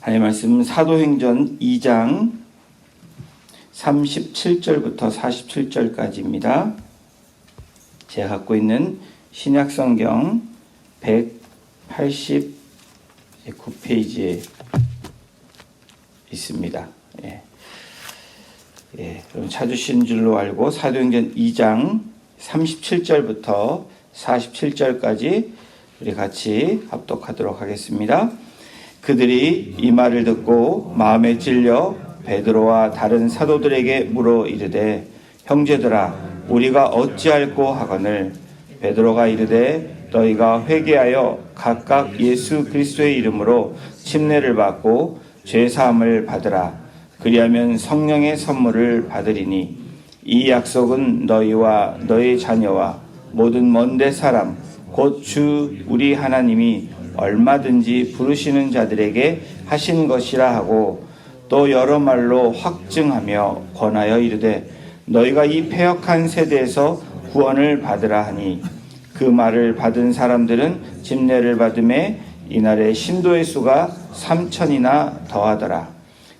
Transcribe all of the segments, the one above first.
하나님의 말씀 사도행전 2장 37절부터 47절까지입니다. 제가 갖고 있는 신약성경 189페이지에 있습니다. 여러분 찾으신 줄로 알고 사도행전 2장 37절부터 47절까지 우리 같이 합독하도록 하겠습니다. 그들이 이 말을 듣고 마음에 찔려 베드로와 다른 사도들에게 물어 이르되 형제들아 우리가 어찌할꼬 하거늘 베드로가 이르되 너희가 회개하여 각각 예수 그리스도의 이름으로 침례를 받고 죄사함을 받으라. 그리하면 성령의 선물을 받으리니 이 약속은 너희와 너희 자녀와 모든 먼데 사람 곧 주 우리 하나님이 얼마든지 부르시는 자들에게 하신 것이라 하고 또 여러 말로 확증하며 권하여 이르되 너희가 이 패역한 세대에서 구원을 받으라 하니 그 말을 받은 사람들은 침례를 받음에 이날의 신도의 수가 3,000이나 더하더라.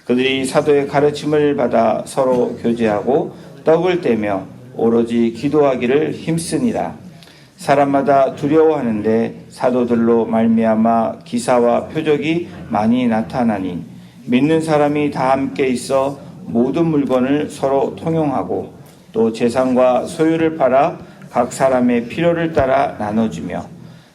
그들이 사도의 가르침을 받아 서로 교제하고 떡을 떼며 오로지 기도하기를 힘쓰니라. 사람마다 두려워하는데 사도들로 말미암아 기사와 표적이 많이 나타나니 믿는 사람이 다 함께 있어 모든 물건을 서로 통용하고 또 재산과 소유를 팔아 각 사람의 필요를 따라 나눠주며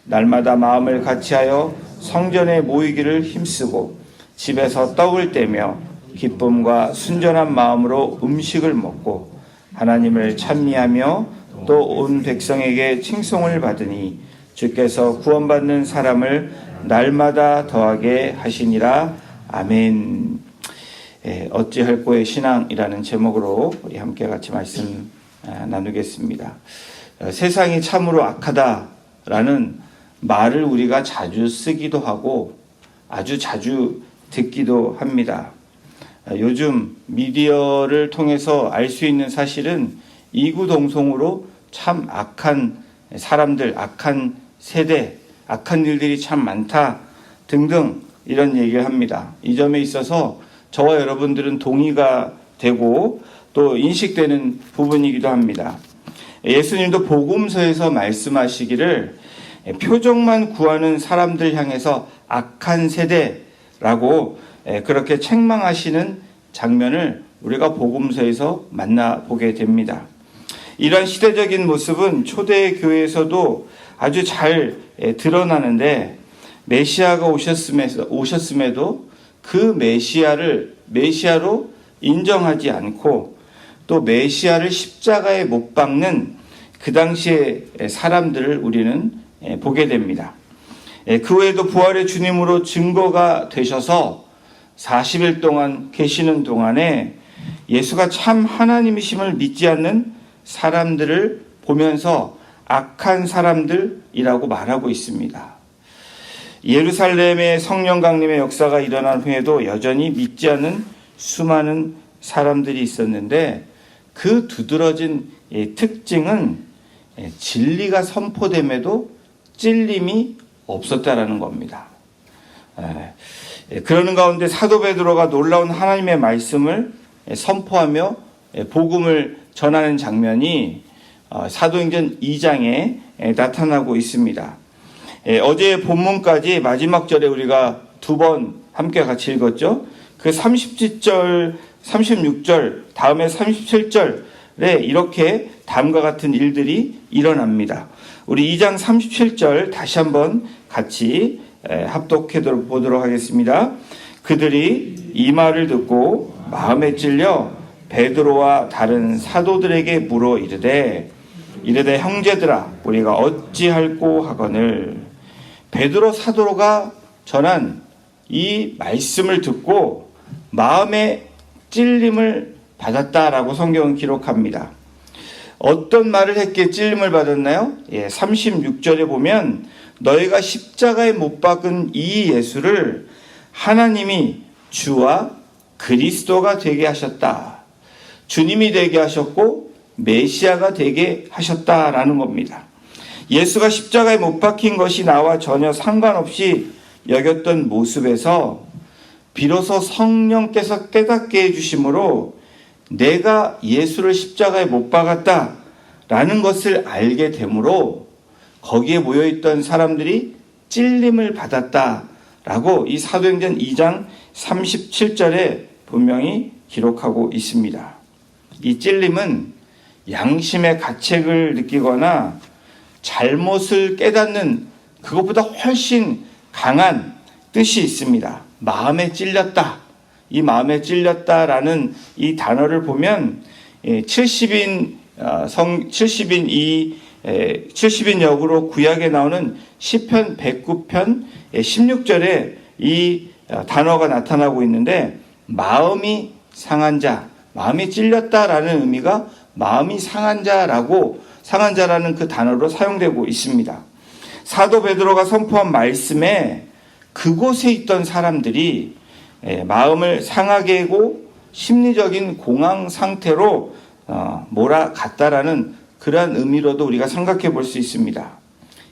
날마다 마음을 같이하여 성전에 모이기를 힘쓰고 집에서 떡을 떼며 기쁨과 순전한 마음으로 음식을 먹고 하나님을 찬미하며 또 온 백성에게 칭송을 받으니 주께서 구원받는 사람을 날마다 더하게 하시니라. 아멘. 어찌할꼬의 신앙이라는 제목으로 우리 함께 같이 말씀 나누겠습니다. 세상이 참으로 악하다라는 말을 우리가 자주 쓰기도 하고 아주 자주 듣기도 합니다. 요즘 미디어를 통해서 알 수 있는 사실은 이구동성으로 참 악한 사람들, 악한 세대, 악한 일들이 참 많다 등등 이런 얘기를 합니다. 이 점에 있어서 저와 여러분들은 동의가 되고 또 인식되는 부분이기도 합니다. 예수님도 복음서에서 말씀하시기를 표적만 구하는 사람들 향해서 악한 세대라고 그렇게 책망하시는 장면을 우리가 복음서에서 만나보게 됩니다. 이런 시대적인 모습은 초대 교회에서도 아주 잘 드러나는데 메시아가 오셨음에도 그 메시아로 인정하지 않고 또 메시아를 십자가에 못 박는 그 당시의 사람들을 우리는 보게 됩니다. 그 외에도 부활의 주님으로 증거가 되셔서 40일 동안 계시는 동안에 예수가 참 하나님이심을 믿지 않는 사람들을 보면서 악한 사람들이라고 말하고 있습니다. 예루살렘의 성령 강림의 역사가 일어난 후에도 여전히 믿지 않는 수많은 사람들이 있었는데 그 두드러진 특징은 진리가 선포됨에도 찔림이 없었다라는 겁니다. 그러는 가운데 사도 베드로가 놀라운 하나님의 말씀을 선포하며 복음을 전하는 장면이 사도행전 2장에 나타나고 있습니다. 어제 본문까지 마지막 절에 우리가 두 번 함께 같이 읽었죠. 그 37절, 36절, 다음에 37절에 이렇게 다음과 같은 일들이 일어납니다. 우리 2장 37절 다시 한번 같이 합독해 보도록 하겠습니다. 그들이 이 말을 듣고 마음에 찔려 베드로와 다른 사도들에게 물어 이르되 형제들아 우리가 어찌할꼬 하거늘. 베드로 사도가 전한 이 말씀을 듣고 마음의 찔림을 받았다라고 성경은 기록합니다. 어떤 말을 했기에 찔림을 받았나요? 36절에 보면 너희가 십자가에 못 박은 이 예수를 하나님이 주와 그리스도가 되게 하셨다. 주님이 되게 하셨고 메시아가 되게 하셨다라는 겁니다. 예수가 십자가에 못 박힌 것이 나와 전혀 상관없이 여겼던 모습에서 비로소 성령께서 깨닫게 해주심으로 내가 예수를 십자가에 못 박았다라는 것을 알게 되므로 거기에 모여있던 사람들이 찔림을 받았다라고 이 사도행전 2장 37절에 분명히 기록하고 있습니다. 이 찔림은 양심의 가책을 느끼거나 잘못을 깨닫는 그것보다 훨씬 강한 뜻이 있습니다. 마음에 찔렸다. 이 마음에 찔렸다라는 이 단어를 보면 70인 역으로 구약에 나오는 시편 109편 16절에 이 단어가 나타나고 있는데 마음이 상한 자, 마음이 찔렸다라는 의미가 마음이 상한 자라는 그 단어로 사용되고 있습니다. 사도 베드로가 선포한 말씀에 그곳에 있던 사람들이 마음을 상하게 하고 심리적인 공황 상태로 몰아갔다라는 그러한 의미로도 우리가 생각해 볼 수 있습니다.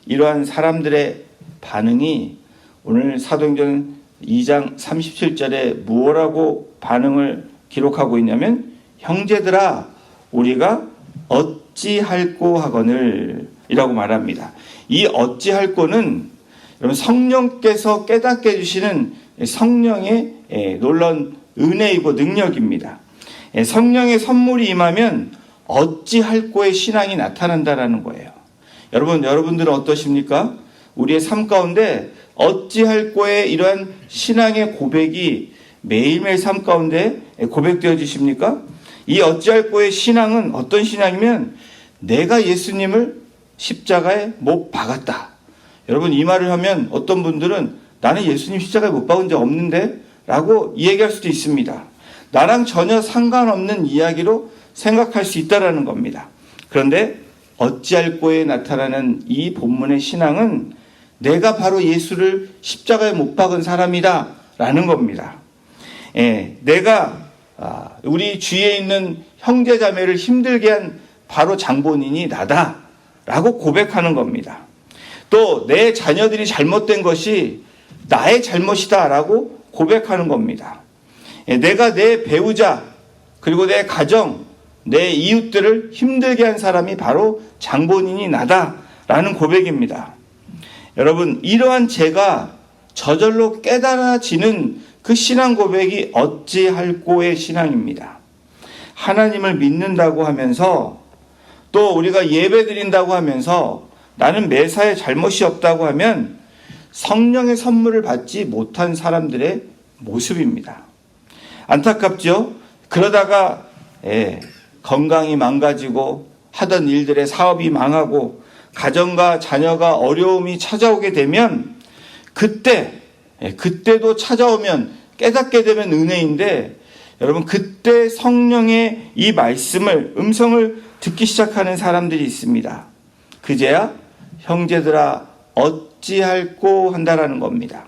이러한 사람들의 반응이 오늘 사도행전 2장 37절에 무엇라고 반응을 기록하고 있냐면 형제들아 우리가 어찌할꼬 하거늘 이라고 말합니다. 이 어찌할꼬는 여러분 성령께서 깨닫게 해주시는 성령의 놀라운 은혜이고 능력입니다. 성령의 선물이 임하면 어찌할꼬의 신앙이 나타난다라는 거예요. 여러분들은 어떠십니까? 우리의 삶 가운데 어찌할꼬의 이러한 신앙의 고백이 매일매일 삶 가운데 고백되어지십니까? 이 어찌할꼬의 신앙은 어떤 신앙이면 내가 예수님을 십자가에 못 박았다. 여러분 이 말을 하면 어떤 분들은 나는 예수님 십자가에 못 박은 적 없는데 라고 이야기할 수도 있습니다. 나랑 전혀 상관없는 이야기로 생각할 수 있다는 겁니다. 그런데 어찌할꼬에 나타나는 이 본문의 신앙은 내가 바로 예수를 십자가에 못 박은 사람이다 라는 겁니다. 내가 우리 주위에 있는 형제자매를 힘들게 한 바로 장본인이 나다 라고 고백하는 겁니다. 또 내 자녀들이 잘못된 것이 나의 잘못이다 라고 고백하는 겁니다. 내가 내 배우자 그리고 내 가정 내 이웃들을 힘들게 한 사람이 바로 장본인이 나다라는 고백입니다. 여러분 이러한 죄가 저절로 깨달아지는 그 신앙 고백이 어찌할꼬의 신앙입니다. 하나님을 믿는다고 하면서 또 우리가 예배 드린다고 하면서 나는 매사에 잘못이 없다고 하면 성령의 선물을 받지 못한 사람들의 모습입니다. 안타깝죠? 그러다가 건강이 망가지고 하던 일들의 사업이 망하고 가정과 자녀가 어려움이 찾아오게 되면 그때도 찾아오면 깨닫게 되면 은혜인데 여러분 그때 성령의 이 음성을 듣기 시작하는 사람들이 있습니다. 그제야 형제들아 어찌할꼬 한다라는 겁니다.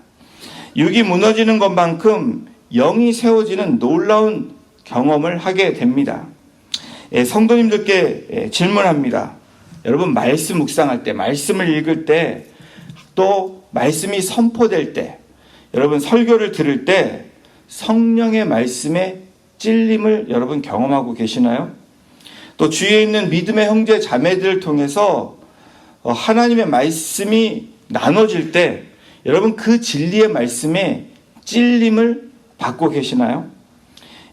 육이 무너지는 것만큼 영이 세워지는 놀라운 경험을 하게 됩니다. 성도님들께 질문합니다. 여러분 말씀 묵상할 때, 말씀을 읽을 때, 또 말씀이 선포될 때, 여러분 설교를 들을 때 성령의 말씀에 찔림을 여러분 경험하고 계시나요? 또 주위에 있는 믿음의 형제 자매들을 통해서 하나님의 말씀이 나눠질 때 여러분 그 진리의 말씀에 찔림을 받고 계시나요?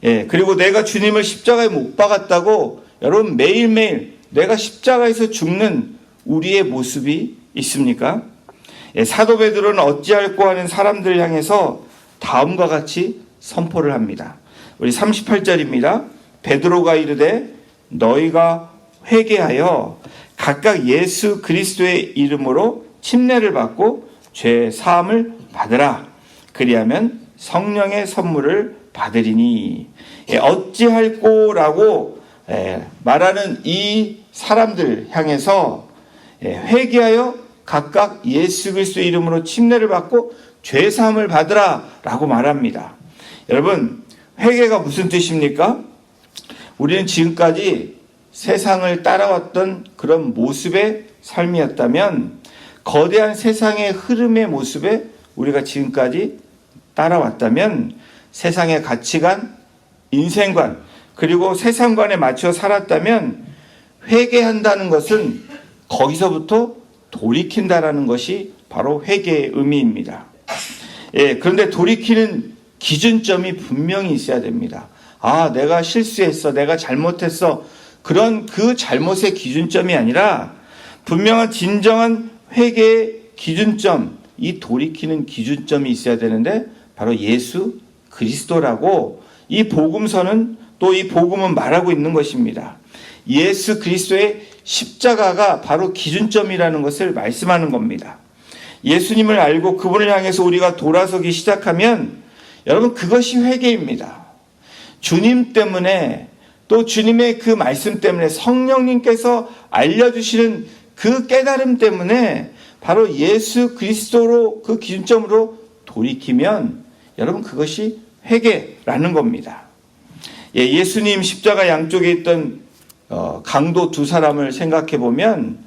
그리고 내가 주님을 십자가에 못 박았다고 여러분 매일매일 내가 십자가에서 죽는 우리의 모습이 있습니까? 사도 베드로는 어찌할꼬 하는 사람들을 향해서 다음과 같이 선포를 합니다. 우리 38절입니다. 베드로가 이르되 너희가 회개하여 각각 예수 그리스도의 이름으로 침례를 받고 죄 사함을 받으라. 그리하면 성령의 선물을 받으리니. 어찌할꼬라고 말하는 이 사람들 향해서 회개하여 각각 예수 그리스도의 이름으로 침례를 받고 죄 사함을 받으라 라고 말합니다. 여러분 회개가 무슨 뜻입니까? 우리는 지금까지 세상을 따라왔던 그런 모습의 삶이었다면 거대한 세상의 흐름의 모습에 우리가 지금까지 따라왔다면 세상의 가치관, 인생관, 그리고 세상관에 맞춰 살았다면 회개한다는 것은 거기서부터 돌이킨다라는 것이 바로 회개의 의미입니다. 그런데 돌이키는 기준점이 분명히 있어야 됩니다. 내가 실수했어, 내가 잘못했어, 그런 그 잘못의 기준점이 아니라 분명한 진정한 회개의 기준점, 이 돌이키는 기준점이 있어야 되는데 바로 예수 그리스도라고 이 복음서는, 또 이 복음은 말하고 있는 것입니다. 예수 그리스도의 십자가가 바로 기준점이라는 것을 말씀하는 겁니다. 예수님을 알고 그분을 향해서 우리가 돌아서기 시작하면 여러분, 그것이 회개입니다. 주님 때문에, 또 주님의 그 말씀 때문에, 성령님께서 알려주시는 그 깨달음 때문에 바로 예수 그리스도로, 그 기준점으로 돌이키면 여러분, 그것이 회개라는 겁니다. 예수님 십자가 양쪽에 있던 강도 두 사람을 생각해 보면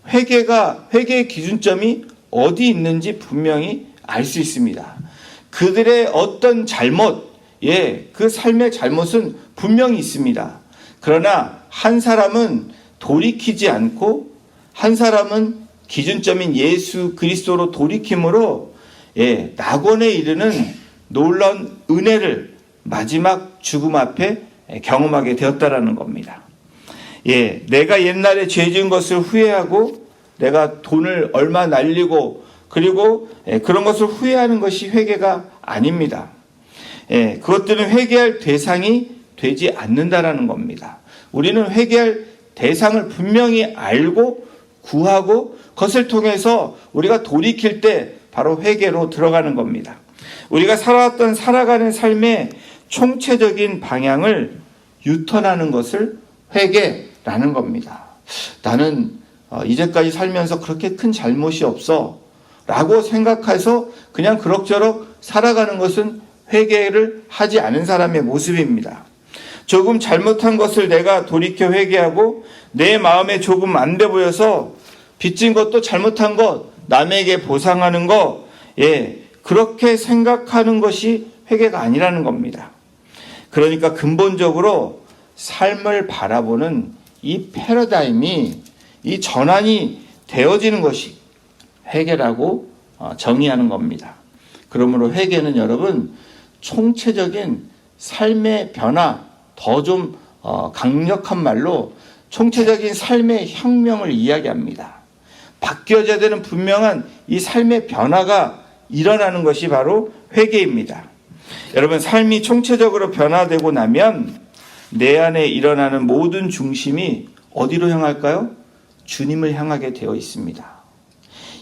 회개의 기준점이 어디 있는지 분명히 알 수 있습니다. 그들의 어떤 잘못, 그 삶의 잘못은 분명히 있습니다. 그러나 한 사람은 돌이키지 않고 한 사람은 기준점인 예수 그리스도로 돌이킴으로 낙원에 이르는 놀라운 은혜를 마지막 죽음 앞에 경험하게 되었다라는 겁니다. 내가 옛날에 죄 지은 것을 후회하고 내가 돈을 얼마 날리고 그리고 그런 것을 후회하는 것이 회개가 아닙니다. 그것들은 회개할 대상이 되지 않는다라는 겁니다. 우리는 회개할 대상을 분명히 알고 구하고 그것을 통해서 우리가 돌이킬 때 바로 회개로 들어가는 겁니다. 우리가 살아가는 삶의 총체적인 방향을 유턴하는 것을 회개라는 겁니다. 나는 이제까지 살면서 그렇게 큰 잘못이 없어 라고 생각해서 그냥 그럭저럭 살아가는 것은 회개를 하지 않은 사람의 모습입니다. 조금 잘못한 것을 내가 돌이켜 회개하고 내 마음에 조금 안 돼 보여서 빚진 것도 잘못한 것, 남에게 보상하는 것, 그렇게 생각하는 것이 회개가 아니라는 겁니다. 그러니까 근본적으로 삶을 바라보는 이 패러다임이, 이 전환이 되어지는 것이 회개라고 정의하는 겁니다. 그러므로 회개는 여러분 총체적인 삶의 변화, 더 좀 강력한 말로 총체적인 삶의 혁명을 이야기합니다. 바뀌어져야 되는 분명한 이 삶의 변화가 일어나는 것이 바로 회개입니다. 여러분, 삶이 총체적으로 변화되고 나면 내 안에 일어나는 모든 중심이 어디로 향할까요? 주님을 향하게 되어 있습니다.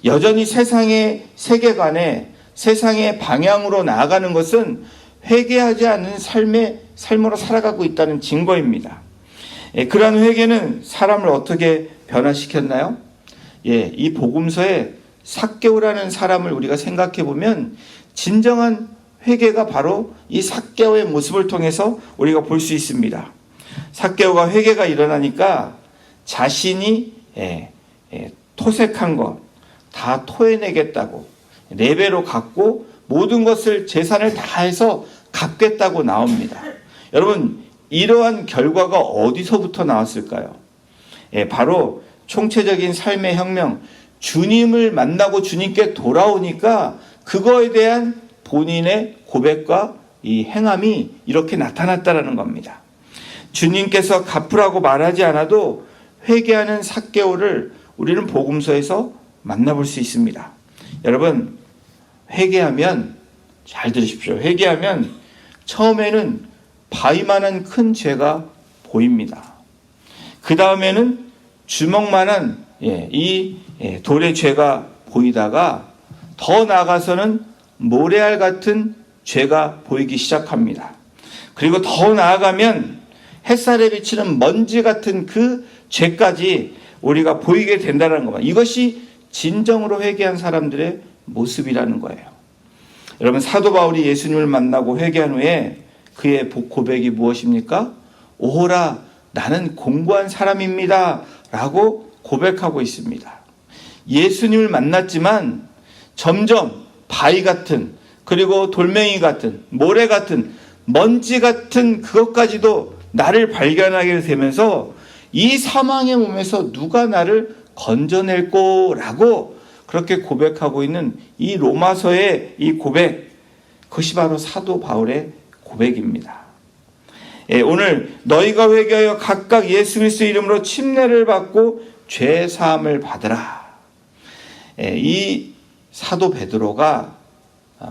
여전히 세상의 세계관에, 세상의 방향으로 나아가는 것은 회개하지 않은 삶으로 살아가고 있다는 증거입니다. 그러한 회개는 사람을 어떻게 변화시켰나요? 이 복음서에 삭개오라는 사람을 우리가 생각해 보면 진정한 회개가 바로 이 삭개오의 모습을 통해서 우리가 볼 수 있습니다. 삭개오가 회개가 일어나니까 자신이 토색한 것 다 토해내겠다고 4배로 갚고 모든 것을 재산을 다 해서 갚겠다고 나옵니다. 여러분, 이러한 결과가 어디서부터 나왔을까요? 바로 총체적인 삶의 혁명, 주님을 만나고 주님께 돌아오니까 그거에 대한 본인의 고백과 이 행함이 이렇게 나타났다라는 겁니다. 주님께서 갚으라고 말하지 않아도 회개하는 삭개오를 우리는 복음서에서 만나볼 수 있습니다. 여러분, 회개하면, 잘 들으십시오. 회개하면 처음에는 바위만한 큰 죄가 보입니다. 그 다음에는 주먹만한 이 돌의 죄가 보이다가 더 나아가서는 모래알 같은 죄가 보이기 시작합니다. 그리고 더 나아가면 햇살에 비치는 먼지 같은 그 죄까지 우리가 보이게 된다는 겁니다. 이것이 진정으로 회개한 사람들의 모습이라는 거예요. 여러분, 사도 바울이 예수님을 만나고 회개한 후에 그의 고백이 무엇입니까? 오호라, 나는 공고한 사람입니다 라고 고백하고 있습니다. 예수님을 만났지만 점점 바위 같은 그리고 돌멩이 같은, 모래 같은, 먼지 같은 그것까지도 나를 발견하게 되면서 이 사망의 몸에서 누가 나를 건져낼 거라고 그렇게 고백하고 있는 이 로마서의 이 고백, 그것이 바로 사도 바울의 고백입니다. 오늘 너희가 회개하여 각각 예수 그리스도의 이름으로 침례를 받고 죄 사함을 받으라. 이 사도 베드로가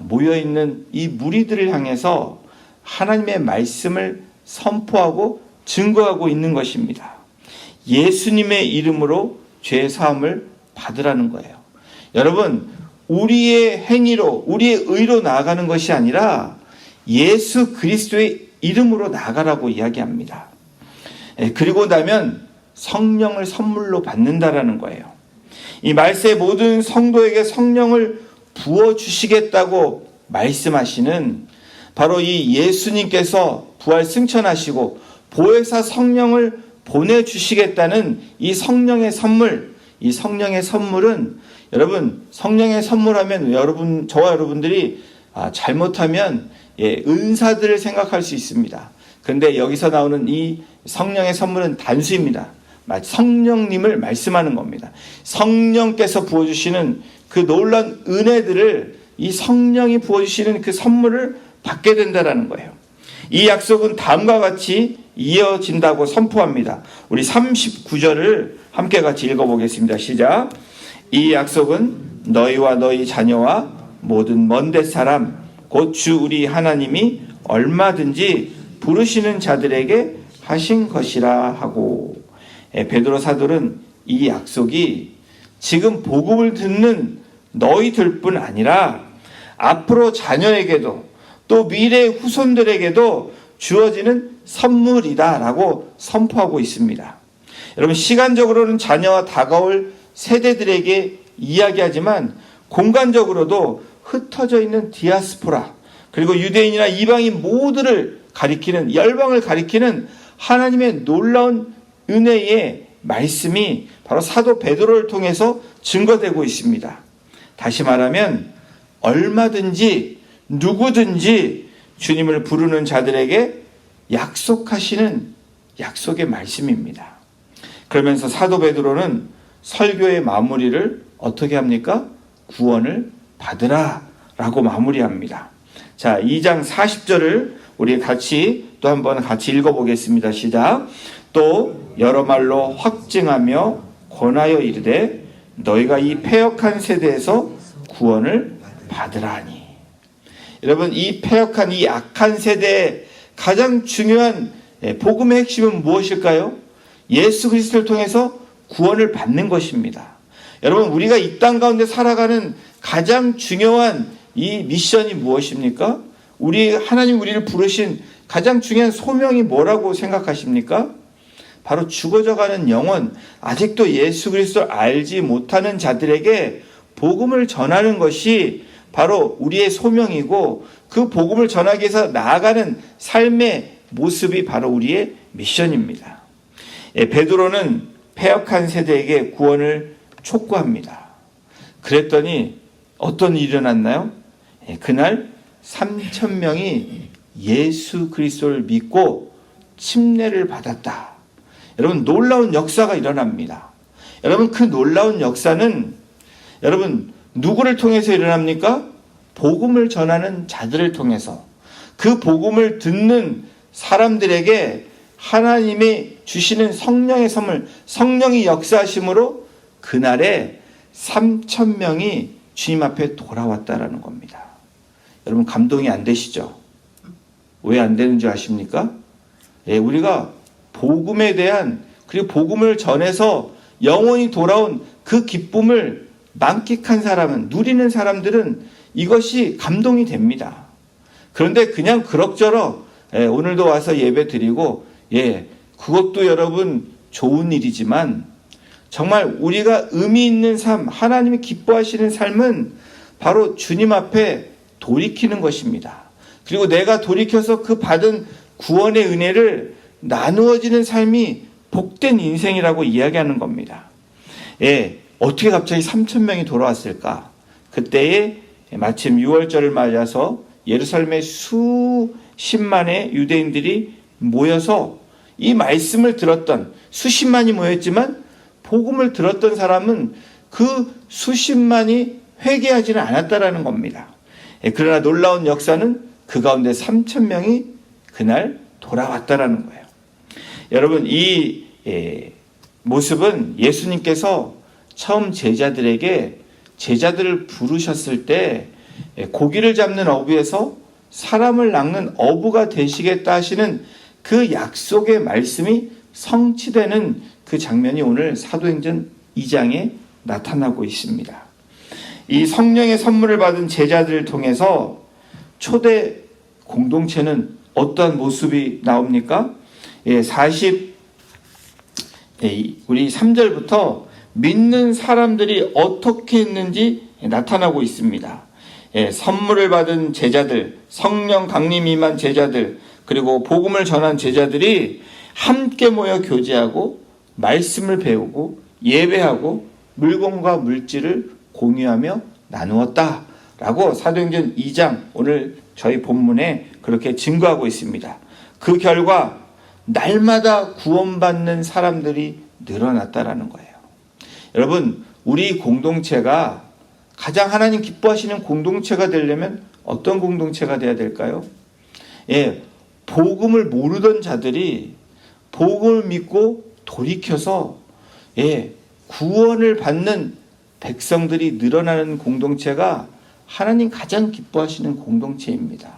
모여있는 이 무리들을 향해서 하나님의 말씀을 선포하고 증거하고 있는 것입니다. 예수님의 이름으로 죄 사함을 받으라는 거예요. 여러분, 우리의 행위로, 우리의 의로 나아가는 것이 아니라 예수 그리스도의 이름으로 나아가라고 이야기합니다. 그리고 나면 성령을 선물로 받는다라는 거예요. 이 말세의 모든 성도에게 성령을 부어주시겠다고 말씀하시는 바로 이 예수님께서 부활 승천하시고 보혜사 성령을 보내주시겠다는 이 성령의 선물, 이 성령의 선물은 여러분, 성령의 선물하면 저와 여러분들이 잘못하면 은사들을 생각할 수 있습니다. 그런데 여기서 나오는 이 성령의 선물은 단수입니다. 성령님을 말씀하는 겁니다. 성령께서 부어주시는 그 놀라운 은혜들을 이 성령이 부어주시는 그 선물을 받게 된다는 거예요. 이 약속은 다음과 같이 이어진다고 선포합니다. 우리 39절을 함께 같이 읽어보겠습니다. 시작. 이 약속은 너희와 너희 자녀와 모든 먼 데 사람 곧 주 우리 하나님이 얼마든지 부르시는 자들에게 하신 것이라 하고, 베드로 사도는 이 약속이 지금 복음을 듣는 너희들뿐 아니라 앞으로 자녀에게도 또 미래의 후손들에게도 주어지는 선물이다라고 선포하고 있습니다. 여러분, 시간적으로는 자녀와 다가올 세대들에게 이야기하지만 공간적으로도 흩어져 있는 디아스포라, 그리고 유대인이나 이방인 모두를 가리키는, 열방을 가리키는 하나님의 놀라운 은혜의 말씀이 바로 사도 베드로를 통해서 증거되고 있습니다. 다시 말하면 얼마든지 누구든지 주님을 부르는 자들에게 약속하시는 약속의 말씀입니다. 그러면서 사도 베드로는 설교의 마무리를 어떻게 합니까? 구원을 받으라 라고 마무리합니다. 자, 2장 40절을 우리 또 한번 같이 읽어보겠습니다. 시작. 또 여러 말로 확증하며 권하여 이르되 너희가 이 패역한 세대에서 구원을 받으라니. 여러분, 이 패역한 이 악한 세대의 가장 중요한 복음의 핵심은 무엇일까요? 예수 그리스도를 통해서 구원을 받는 것입니다. 여러분, 우리가 이 땅 가운데 살아가는 가장 중요한 이 미션이 무엇입니까? 하나님 우리를 부르신 가장 중요한 소명이 뭐라고 생각하십니까? 바로 죽어져가는 영혼, 아직도 예수 그리스도를 알지 못하는 자들에게 복음을 전하는 것이 바로 우리의 소명이고, 그 복음을 전하기 위해서 나아가는 삶의 모습이 바로 우리의 미션입니다. 베드로는 패역한 세대에게 구원을 촉구합니다. 그랬더니 어떤 일이 일어났나요? 그날 3,000명이 예수 그리스도를 믿고 침례를 받았다. 여러분, 놀라운 역사가 일어납니다. 여러분, 그 놀라운 역사는 여러분 누구를 통해서 일어납니까? 복음을 전하는 자들을 통해서, 그 복음을 듣는 사람들에게 하나님이 주시는 성령의 선물, 성령이 역사하심으로 그날에 3,000명이 주님 앞에 돌아왔다라는 겁니다. 여러분, 감동이 안 되시죠? 왜 안 되는 줄 아십니까? 우리가 복음에 대한, 그리고 복음을 전해서 영원히 돌아온 그 기쁨을 만끽한 사람은, 누리는 사람들은 이것이 감동이 됩니다. 그런데 그냥 그럭저럭 오늘도 와서 예배 드리고, 그것도 여러분 좋은 일이지만 정말 우리가 의미 있는 삶, 하나님이 기뻐하시는 삶은 바로 주님 앞에 돌이키는 것입니다. 그리고 내가 돌이켜서 그 받은 구원의 은혜를 나누어지는 삶이 복된 인생이라고 이야기하는 겁니다. 어떻게 갑자기 3,000명이 돌아왔을까? 그때에 마침 6월절을 맞아서 예루살렘에 수십만의 유대인들이 모여서 이 말씀을 들었던, 수십만이 모였지만 복음을 들었던 사람은 그 수십만이 회개하지는 않았다라는 겁니다. 그러나 놀라운 역사는 그 가운데 3,000명이 그날 돌아왔다라는 거예요. 여러분, 이 모습은 예수님께서 처음 제자들을 부르셨을 때 고기를 잡는 어부에서 사람을 낚는 어부가 되시겠다 하시는 그 약속의 말씀이 성취되는 그 장면이 오늘 사도행전 2장에 나타나고 있습니다. 이 성령의 선물을 받은 제자들을 통해서 초대 공동체는 어떠한 모습이 나옵니까? 우리 3절부터 믿는 사람들이 어떻게 했는지 나타나고 있습니다. 선물을 받은 제자들, 성령 강림 임한 제자들, 그리고 복음을 전한 제자들이 함께 모여 교제하고 말씀을 배우고 예배하고 물건과 물질을 공유하며 나누었다라고 사도행전 2장 오늘 저희 본문에 그렇게 증거하고 있습니다. 그 결과 날마다 구원받는 사람들이 늘어났다라는 거예요. 여러분, 우리 공동체가 가장 하나님 기뻐하시는 공동체가 되려면 어떤 공동체가 돼야 될까요? 복음을 모르던 자들이 복음을 믿고 돌이켜서 구원을 받는 백성들이 늘어나는 공동체가 하나님 가장 기뻐하시는 공동체입니다.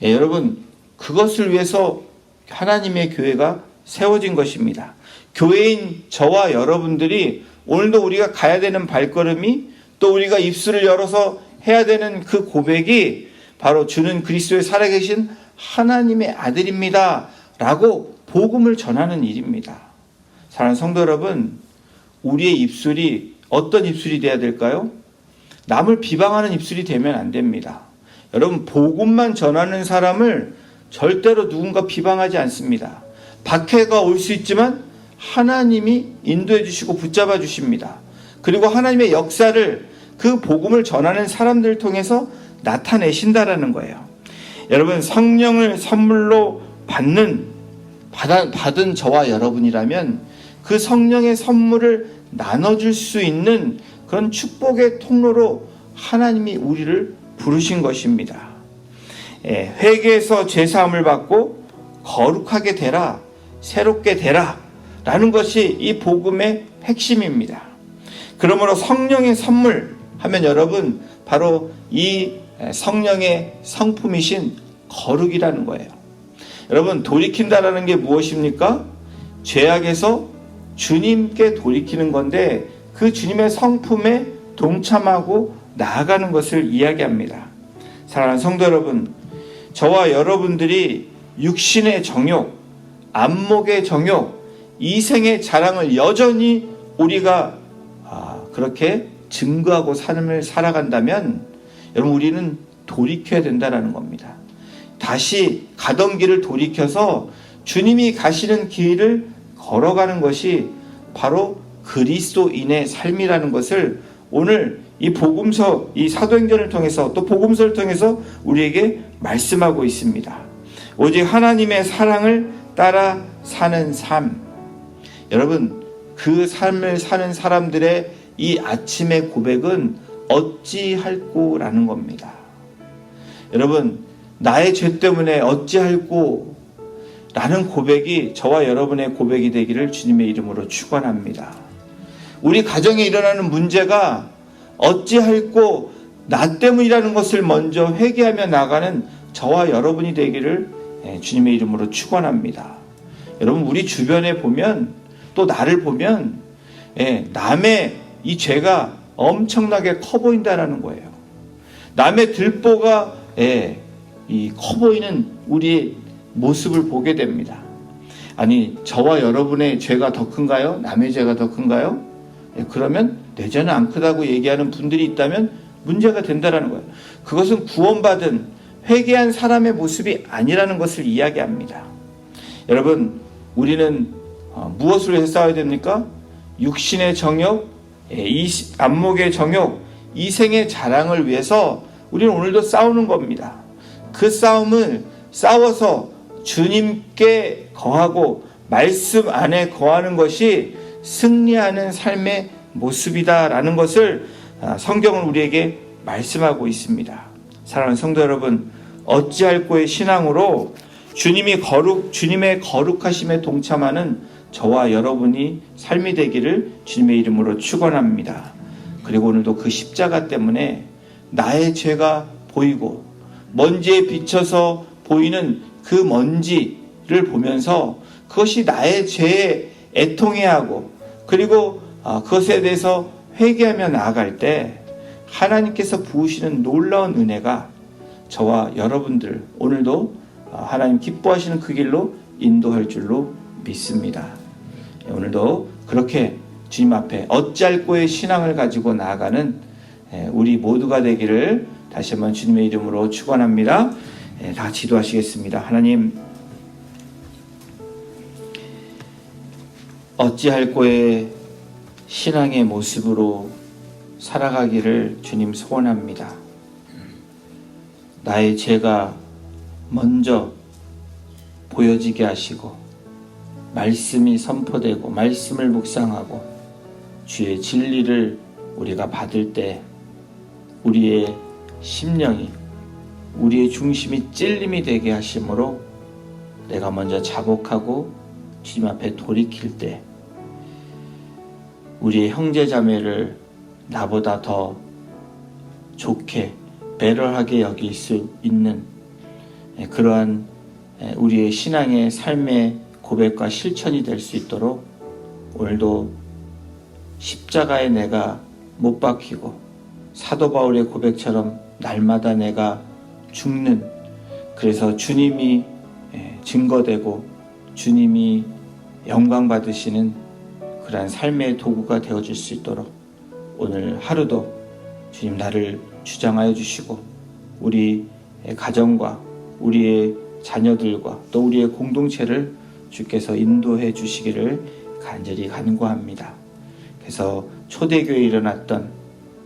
여러분, 그것을 위해서 하나님의 교회가 세워진 것입니다. 교회인 저와 여러분들이 오늘도 우리가 가야 되는 발걸음이, 또 우리가 입술을 열어서 해야 되는 그 고백이 바로 주는 그리스도의 살아계신 하나님의 아들입니다 라고 복음을 전하는 일입니다. 사랑하는 성도 여러분, 우리의 입술이 어떤 입술이 돼야 될까요? 남을 비방하는 입술이 되면 안 됩니다. 여러분, 복음만 전하는 사람을 절대로 누군가 비방하지 않습니다. 박해가 올 수 있지만 하나님이 인도해 주시고 붙잡아 주십니다. 그리고 하나님의 역사를 그 복음을 전하는 사람들을 통해서 나타내신다라는 거예요. 여러분, 성령을 선물로 받은 저와 여러분이라면 그 성령의 선물을 나눠줄 수 있는 그런 축복의 통로로 하나님이 우리를 부르신 것입니다. 회개해서 죄사함을 받고 거룩하게 되라, 새롭게 되라 라는 것이 이 복음의 핵심입니다. 그러므로 성령의 선물 하면 여러분, 바로 이 성령의 성품이신 거룩이라는 거예요. 여러분, 돌이킨다라는 게 무엇입니까? 죄악에서 주님께 돌이키는 건데 그 주님의 성품에 동참하고 나아가는 것을 이야기합니다. 사랑하는 성도 여러분, 저와 여러분들이 육신의 정욕, 안목의 정욕, 이생의 자랑을 여전히 우리가 그렇게 증거하고 삶을 살아간다면 여러분, 우리는 돌이켜야 된다는 겁니다. 다시 가던 길을 돌이켜서 주님이 가시는 길을 걸어가는 것이 바로 그리스도인의 삶이라는 것을 오늘 이 복음서, 이 사도행전을 통해서 또 복음서를 통해서 우리에게 말씀하고 있습니다. 오직 하나님의 사랑을 따라 사는 삶. 여러분, 그 삶을 사는 사람들의 이 아침의 고백은 어찌할꼬라는 겁니다. 여러분, 나의 죄 때문에 어찌할꼬 라는 고백이 저와 여러분의 고백이 되기를 주님의 이름으로 축원합니다. 우리 가정에 일어나는 문제가 어찌할꼬 나 때문이라는 것을 먼저 회개하며 나가는 저와 여러분이 되기를 주님의 이름으로 축원합니다. 여러분, 우리 주변에 보면, 또 나를 보면 남의 이 죄가 엄청나게 커 보인다는 거예요. 남의 들보가 커 보이는 우리의 모습을 보게 됩니다. 아니, 저와 여러분의 죄가 더 큰가요? 남의 죄가 더 큰가요? 그러면 내 죄는 안 크다고 얘기하는 분들이 있다면 문제가 된다는 거예요. 그것은 구원받은 회개한 사람의 모습이 아니라는 것을 이야기합니다. 여러분, 우리는 무엇을 위해서 싸워야 됩니까? 육신의 정욕, 안목의 정욕, 이 생의 자랑을 위해서 우리는 오늘도 싸우는 겁니다. 그 싸움을 싸워서 주님께 거하고 말씀 안에 거하는 것이 승리하는 삶의 모습이다라는 것을 성경은 우리에게 말씀하고 있습니다. 사랑하는 성도 여러분, 어찌할꼬의 신앙으로 주님의 거룩하심에 동참하는 저와 여러분이 삶이 되기를 주님의 이름으로 축원합니다. 그리고 오늘도 그 십자가 때문에 나의 죄가 보이고 먼지에 비쳐서 보이는 그 먼지를 보면서 그것이 나의 죄에 애통해야 하고 그리고 그것에 대해서 회개하며 나아갈 때 하나님께서 부으시는 놀라운 은혜가 저와 여러분들 오늘도 하나님 기뻐하시는 그 길로 인도할 줄로 믿습니다. 오늘도 그렇게 주님 앞에 어찌할꼬의 신앙을 가지고 나아가는 우리 모두가 되기를 다시 한번 주님의 이름으로 축원합니다. 다 기도하시겠습니다. 하나님, 어찌할꼬의 신앙의 모습으로 살아가기를 주님 소원합니다. 나의 죄가 먼저 보여지게 하시고 말씀이 선포되고 말씀을 묵상하고 주의 진리를 우리가 받을 때 우리의 심령이 우리의 중심이 찔림이 되게 하심으로 내가 먼저 자복하고 주님 앞에 돌이킬 때 우리의 형제자매를 나보다 더 좋게 배려하게 여길 수 있는 그러한 우리의 신앙의 삶의 고백과 실천이 될 수 있도록 오늘도 십자가에 내가 못 박히고 사도 바울의 고백처럼 날마다 내가 죽는, 그래서 주님이 증거되고 주님이 영광 받으시는 그러한 삶의 도구가 되어줄 수 있도록 오늘 하루도 주님 나를 주장하여 주시고 우리 가정과 우리의 자녀들과 또 우리의 공동체를 주께서 인도해 주시기를 간절히 간구합니다. 그래서 초대교회에 일어났던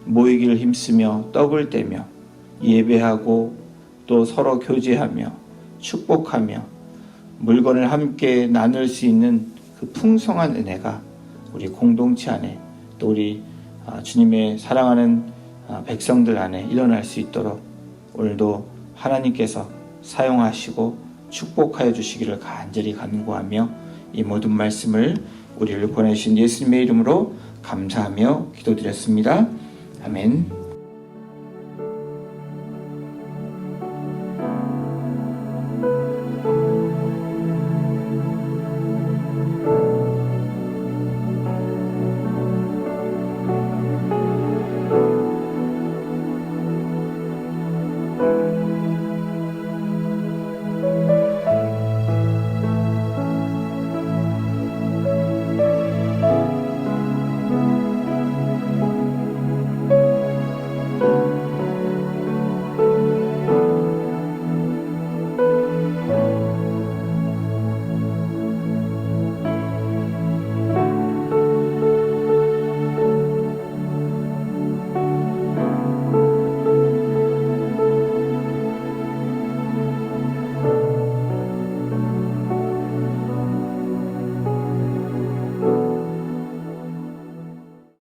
모이기를 힘쓰며 떡을 떼며 예배하고 또 서로 교제하며 축복하며 물건을 함께 나눌 수 있는 그 풍성한 은혜가 우리 공동체 안에 또 우리 주님의 사랑하는 백성들 안에 일어날 수 있도록 오늘도 하나님께서 사용하시고 축복하여 주시기를 간절히 간구하며 이 모든 말씀을 우리를 보내신 예수님의 이름으로 감사하며 기도드렸습니다. 아멘.